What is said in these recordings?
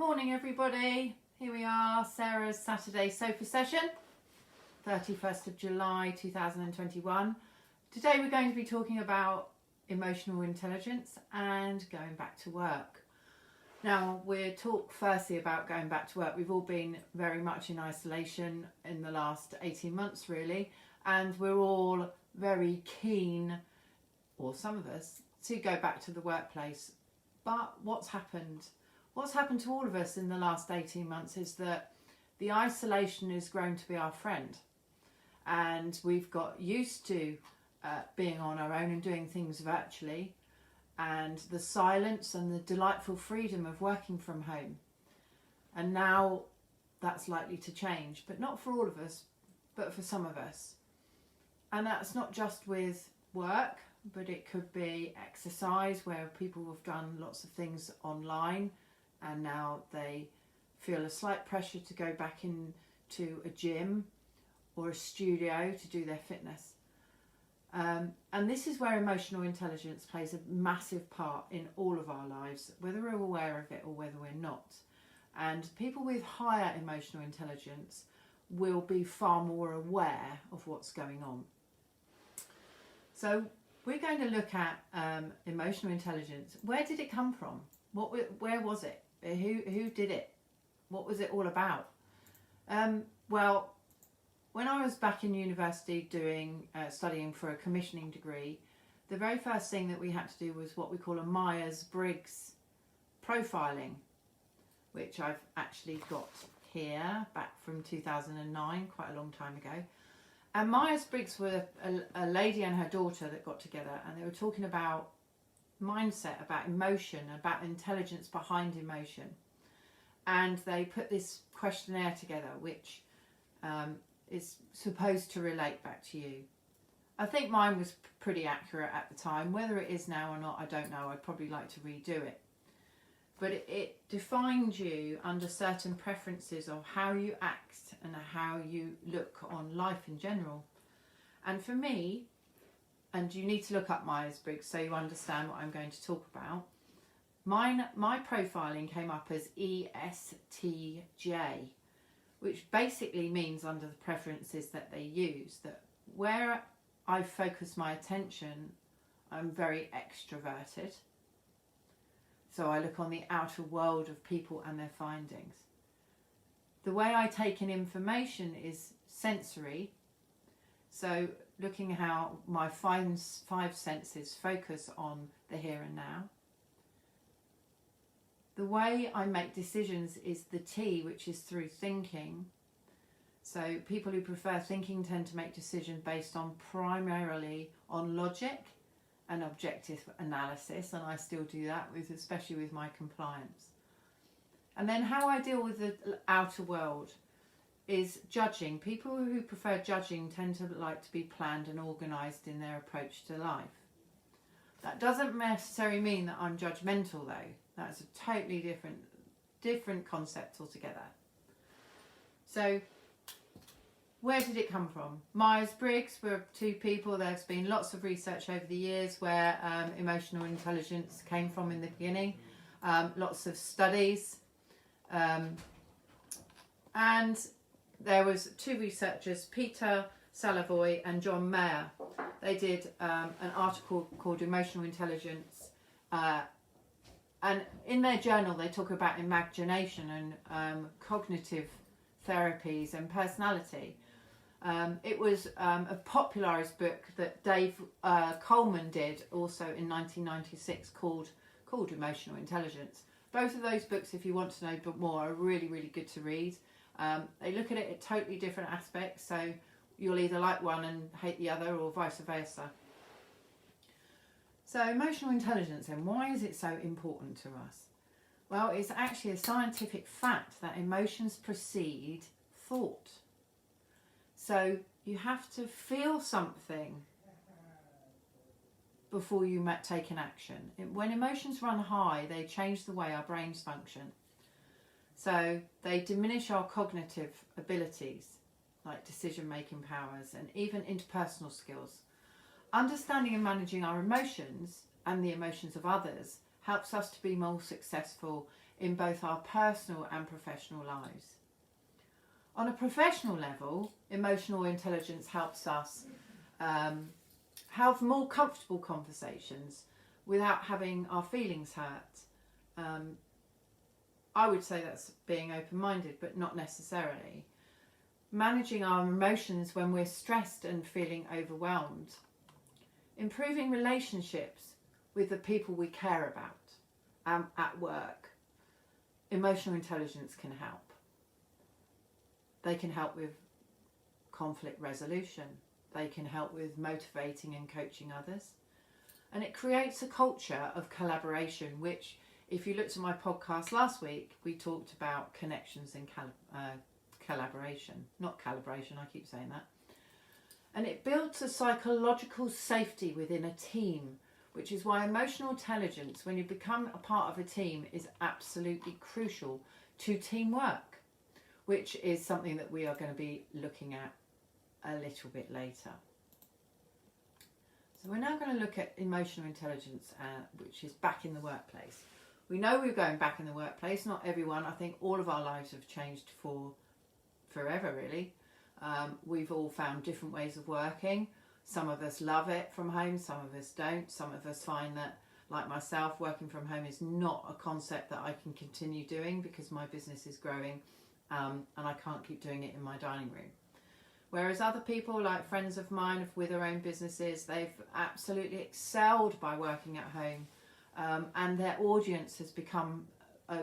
Morning everybody, here we are, Sarah's Saturday sofa session, 31st of July 2021. Today we're going to be talking about emotional intelligence and going back to work. Now we'll talk firstly about going back to work. We've all been very much in isolation in the last 18 months really, and we're all very keen, or some of us, to go back to the workplace. But what's happened? What's happened to all of us in the last 18 months is that the isolation has grown to be our friend, and we've got used to being on our own and doing things virtually, and the silence and the delightful freedom of working from home. And now that's likely to change, but not for all of us, but for some of us. And that's not just with work, but it could be exercise, where people have done lots of things online and now they feel a slight pressure to go back into a gym or a studio to do their fitness. And this is where emotional intelligence plays a massive part in all of our lives, whether we're aware of it or whether we're not. And people with higher emotional intelligence will be far more aware of what's going on. So we're going to look at emotional intelligence. Where did it come from? Where was it? Who did it? What was it all about? Well, when I was back in university studying for a commissioning degree, the very first thing that we had to do was what we call a Myers-Briggs Profiling, which I've actually got here, back from 2009, quite a long time ago. And Myers-Briggs were a lady and her daughter that got together, and they were talking about mindset, about emotion, about intelligence behind emotion. And they put this questionnaire together, which is supposed to relate back to you. I think mine was pretty accurate at the time. Whether it is now or not, I don't know. I'd probably like to redo it. But it defined you under certain preferences of how you act and how you look on life in general. And for me, and you need to look up Myers-Briggs so you understand what I'm going to talk about, my profiling came up as ESTJ, which basically means, under the preferences that they use, that where I focus my attention, I'm very extroverted. So I look on the outer world of people and their findings. The way I take in information is sensory. So looking how my five senses focus on the here and now. The way I make decisions is the T, which is through thinking. So people who prefer thinking tend to make decisions based on primarily on logic and objective analysis, and I still do that, especially with my compliance. And then how I deal with the outer world is judging. People who prefer judging tend to like to be planned and organised in their approach to life. That doesn't necessarily mean that I'm judgmental though. That's a totally different concept altogether. So where did it come from? Myers-Briggs were two people. There's been lots of research over the years where emotional intelligence came from in the beginning. Lots of studies. And there was two researchers, Peter Salovey and John Mayer. They did an article called Emotional Intelligence. And in their journal, they talk about imagination and cognitive therapies and personality. It was a popularised book that Dave Coleman did also in 1996 called Emotional Intelligence. Both of those books, if you want to know more, are really, really good to read. They look at it at totally different aspects, so you'll either like one and hate the other, or vice versa. So emotional intelligence, and why is it so important to us? Well, it's actually a scientific fact that emotions precede thought. So you have to feel something before you take an action. When emotions run high, they change the way our brains function. So they diminish our cognitive abilities, like decision-making powers and even interpersonal skills. Understanding and managing our emotions and the emotions of others helps us to be more successful in both our personal and professional lives. On a professional level, emotional intelligence helps us have more comfortable conversations without having our feelings hurt. I would say that's being open-minded, but not necessarily. Managing our emotions when we're stressed and feeling overwhelmed. Improving relationships with the people we care about at work. Emotional intelligence can help. They can help with conflict resolution. They can help with motivating and coaching others. And it creates a culture of collaboration, which, if you looked at my podcast last week, we talked about connections and collaboration. Not calibration, I keep saying that. And it builds a psychological safety within a team, which is why emotional intelligence, when you become a part of a team, is absolutely crucial to teamwork, which is something that we are going to be looking at a little bit later. So we're now going to look at emotional intelligence, which is back in the workplace. We know we're going back in the workplace. Not everyone. I think all of our lives have changed for forever, really. We've all found different ways of working. Some of us love it from home, some of us don't. Some of us find that, like myself, working from home is not a concept that I can continue doing because my business is growing and I can't keep doing it in my dining room. Whereas other people, like friends of mine with their own businesses, they've absolutely excelled by working at home, and their audience has become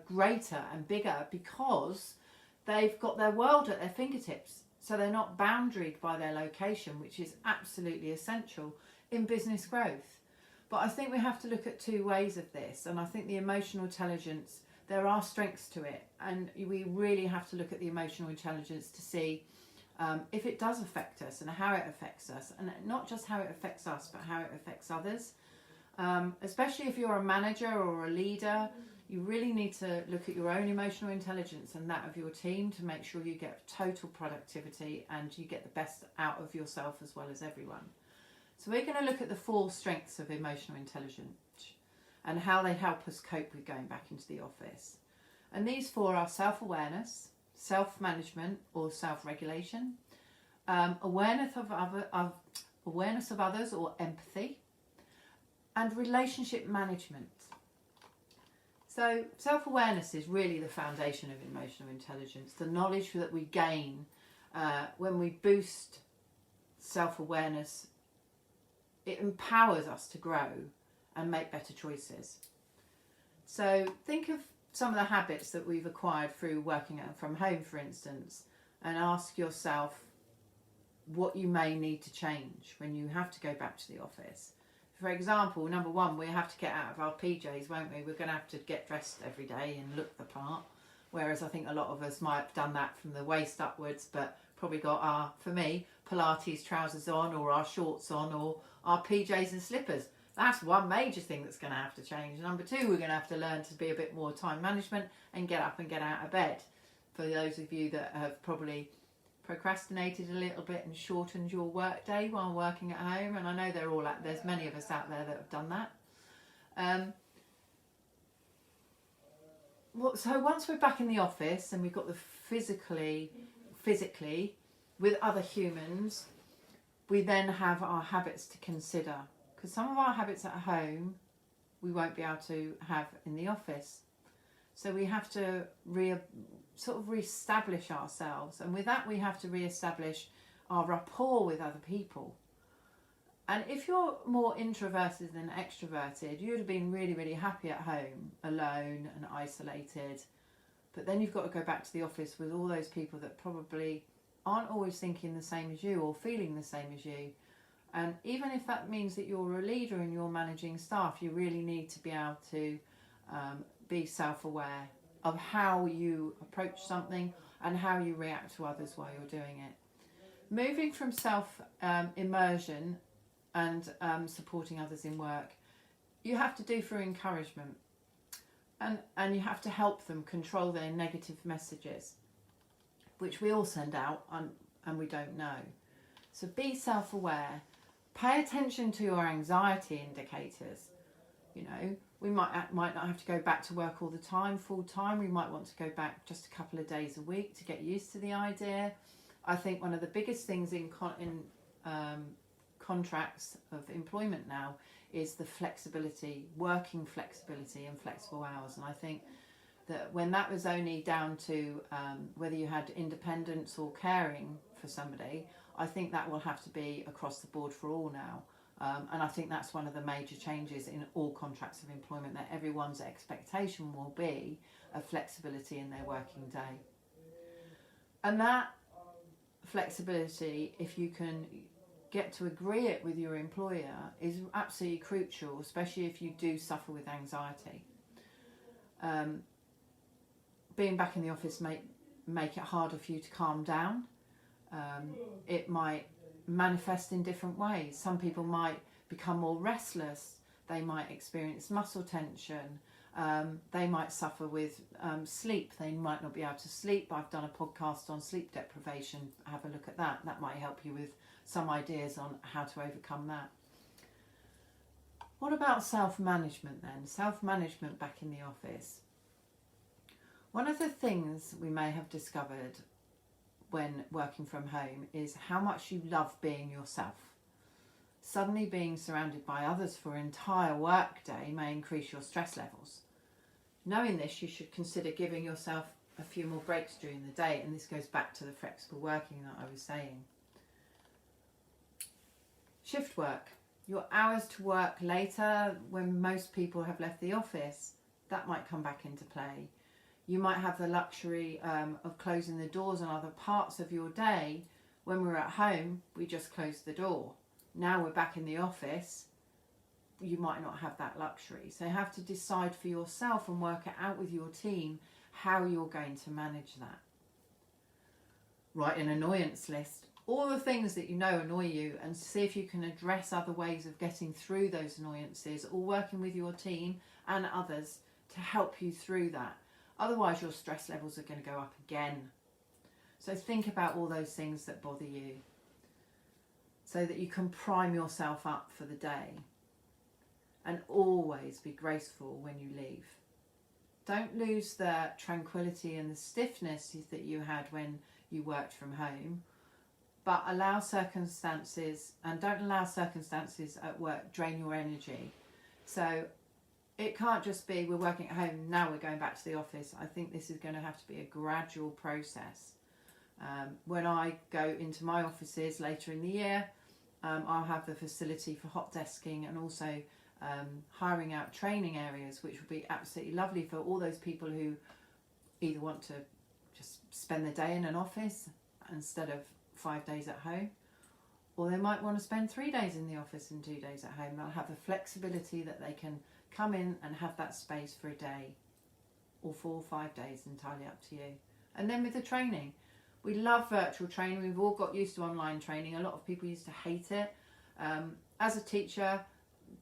greater and bigger because they've got their world at their fingertips. So they're not boundaried by their location, which is absolutely essential in business growth. But I think we have to look at two ways of this. And I think the emotional intelligence, there are strengths to it. And we really have to look at the emotional intelligence to see if it does affect us and how it affects us. And not just how it affects us, but how it affects others. Especially if you're a manager or a leader, you really need to look at your own emotional intelligence and that of your team to make sure you get total productivity and you get the best out of yourself as well as everyone. So we're going to look at the 4 strengths of emotional intelligence and how they help us cope with going back into the office. And these 4 are self-awareness, self-management or self-regulation, awareness of others or empathy, and relationship management. So self-awareness is really the foundation of emotional intelligence, the knowledge that we gain when we boost self-awareness. It empowers us to grow and make better choices. So think of some of the habits that we've acquired through working from home, for instance, and ask yourself what you may need to change when you have to go back to the office. For example, number 1, we have to get out of our PJs, won't we? We're going to have to get dressed every day and look the part. Whereas I think a lot of us might have done that from the waist upwards, but probably got our, for me, Pilates trousers on or our shorts on or our PJs and slippers. That's one major thing that's going to have to change. Number 2, we're going to have to learn to be a bit more time management and get up and get out of bed. For those of you that have probably procrastinated a little bit and shortened your work day while working at home, and I know there's many of us out there that have done that. So once we're back in the office and we've got the physically with other humans, we then have our habits to consider, because some of our habits at home we won't be able to have in the office. So we have to re-establish ourselves, and with that we have to re-establish our rapport with other people. And if you're more introverted than extroverted, you would have been really, really happy at home, alone and isolated. But then you've got to go back to the office with all those people that probably aren't always thinking the same as you or feeling the same as you. And even if that means that you're a leader and you're managing staff, you really need to be able to be self-aware of how you approach something and how you react to others while you're doing it. Moving from self-immersion and supporting others in work, you have to do for encouragement, and you have to help them control their negative messages, which we all send out and we don't know. So be self-aware. Pay attention to your anxiety indicators. You know, We might not have to go back to work all the time, full time. We might want to go back just a couple of days a week to get used to the idea. I think one of the biggest things in contracts of employment now is the flexibility, working flexibility and flexible hours. And I think that when that was only down to whether you had independence or caring for somebody, I think that will have to be across the board for all now. And I think that's one of the major changes in all contracts of employment, that everyone's expectation will be a flexibility in their working day. And that flexibility, if you can get to agree it with your employer, is absolutely crucial, especially if you do suffer with anxiety. Being back in the office make it harder for you to calm down. It might manifest in different ways. Some people might become more restless. They might experience muscle tension. They might suffer with sleep. They might not be able to sleep. I've done a podcast on sleep deprivation. Have a look at that. That might help you with some ideas on how to overcome that. What about self-management then? Self-management back in the office. One of the things we may have discovered when working from home is how much you love being yourself. Suddenly being surrounded by others for an entire work day may increase your stress levels. Knowing this, you should consider giving yourself a few more breaks during the day, and this goes back to the flexible working that I was saying. Shift work. Your hours to work later when most people have left the office, that might come back into play. You might have the luxury of closing the doors on other parts of your day. When we're at home, we just close the door. Now we're back in the office, you might not have that luxury. So you have to decide for yourself and work it out with your team how you're going to manage that. Write an annoyance list. All the things that you know annoy you, and see if you can address other ways of getting through those annoyances, or working with your team and others to help you through that. Otherwise, your stress levels are going to go up again. So think about all those things that bother you so that you can prime yourself up for the day. And always be graceful when you leave. Don't lose the tranquility and the stiffness that you had when you worked from home, but allow circumstances, and don't allow circumstances at work drain your energy. So it can't just be we're working at home, now we're going back to the office. I think this is going to have to be a gradual process. When I go into my offices later in the year, I'll have the facility for hot desking and also hiring out training areas, which would be absolutely lovely for all those people who either want to just spend the day in an office instead of 5 days at home, or they might want to spend 3 days in the office and 2 days at home. They'll have the flexibility that they can come in and have that space for a day or 4 or 5 days, entirely up to you. And then with the training, we love virtual training. We've all got used to online training. A lot of people used to hate it. As a teacher,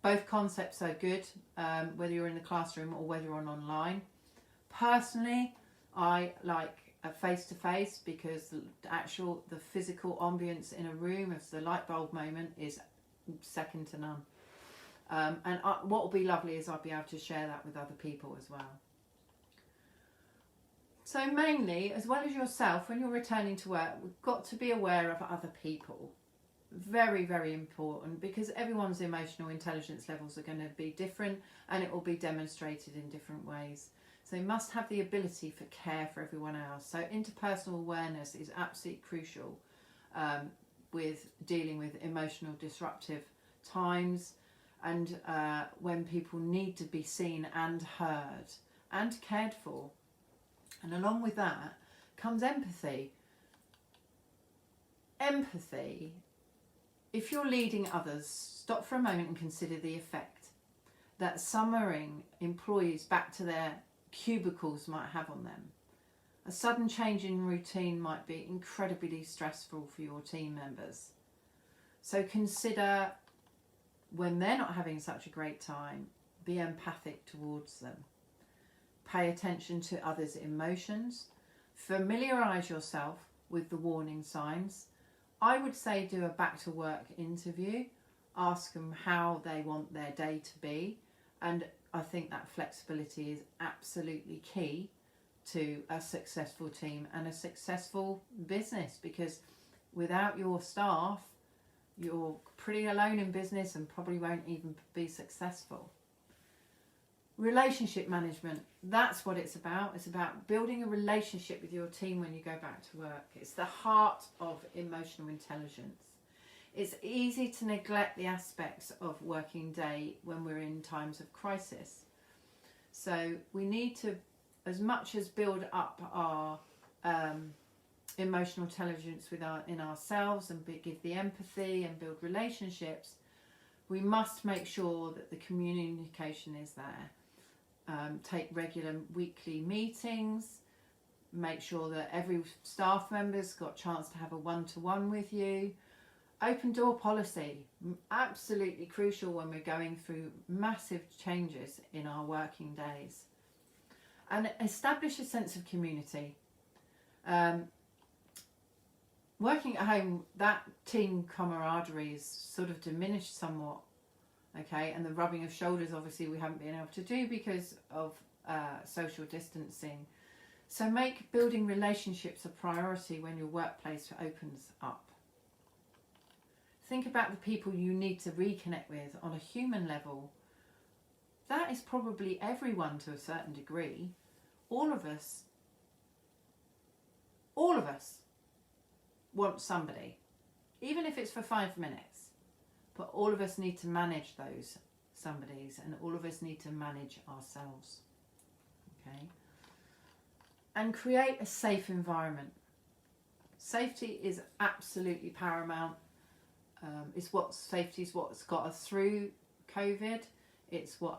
both concepts are good, whether you're in the classroom or whether you're online. Personally, I like face-to-face because the physical ambience in a room, if the light bulb moment, is second to none. And what will be lovely is I'll be able to share that with other people as well. So mainly, as well as yourself, when you're returning to work, we've got to be aware of other people. Very, very important, because everyone's emotional intelligence levels are going to be different, and it will be demonstrated in different ways. So you must have the ability for care for everyone else. So interpersonal awareness is absolutely crucial with dealing with emotional disruptive times, and when people need to be seen and heard and cared for. And along with that comes empathy. Empathy, if you're leading others, stop for a moment and consider the effect that summoning employees back to their cubicles might have on them. A sudden change in routine might be incredibly stressful for your team members. So consider when they're not having such a great time, be empathic towards them. Pay attention to others' emotions. Familiarise yourself with the warning signs. I would say do a back to work interview. Ask them how they want their day to be, and I think that flexibility is absolutely key to a successful team and a successful business, because without your staff, you're pretty alone in business and probably won't even be successful. Relationship management, that's what it's about. It's about building a relationship with your team when you go back to work. It's the heart of emotional intelligence. It's easy to neglect the aspects of working day when we're in times of crisis. So we need to, as much as build up our emotional intelligence in ourselves and give the empathy and build relationships, we must make sure that the communication is there. Take regular weekly meetings, make sure that every staff member's got a chance to have a one-to-one with you. Open door policy, absolutely crucial when we're going through massive changes in our working days. And establish a sense of community. Working at home, that team camaraderie is sort of diminished somewhat. Okay, and the rubbing of shoulders, obviously, we haven't been able to do because of social distancing. So make building relationships a priority when your workplace opens up. Think about the people you need to reconnect with on a human level. That is probably everyone to a certain degree. All of us want somebody, even if it's for 5 minutes. But all of us need to manage those somebodies, and all of us need to manage ourselves. Okay? And create a safe environment. Safety is absolutely paramount. Safety is what's got us through COVID. It's what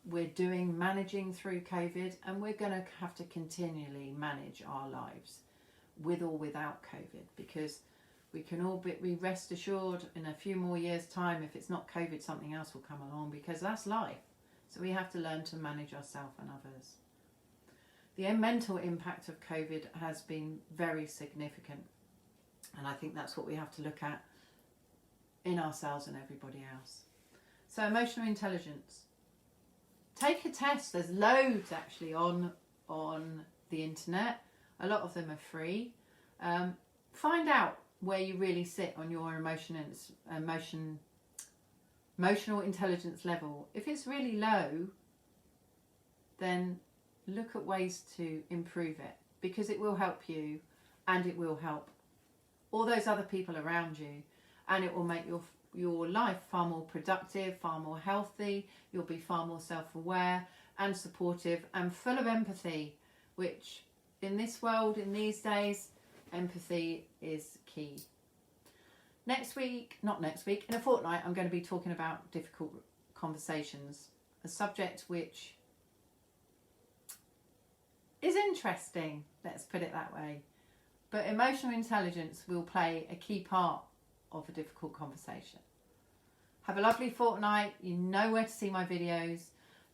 we're doing, managing through COVID, and we're going to have to continually manage our lives with or without COVID, because we can all be rest assured in a few more years' time, if it's not COVID, something else will come along, because that's life. So we have to learn to manage ourselves and others. The mental impact of COVID has been very significant, and I think that's what we have to look at in ourselves and everybody else. So emotional intelligence. Take a test. There's loads actually on the internet. A lot of them are free. Find out where you really sit on your emotional intelligence level. If it's really low, then look at ways to improve it, because it will help you and it will help all those other people around you, and it will make your life far more productive, far more healthy. You'll be far more self-aware and supportive and full of empathy, which in this world, in these days, empathy is key. In a fortnight, I'm going to be talking about difficult conversations, a subject which is interesting, let's put it that way. But emotional intelligence will play a key part of a difficult conversation. Have a lovely fortnight. You know where to see my videos.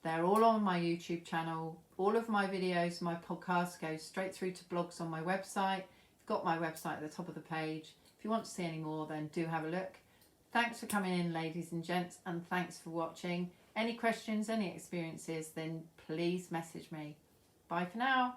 They're all on my YouTube channel. All of my videos, my podcasts go straight through to blogs on my website. You've got my website at the top of the page. If you want to see any more, then do have a look. Thanks for coming in, ladies and gents, and thanks for watching. Any questions, any experiences, then please message me. Bye for now.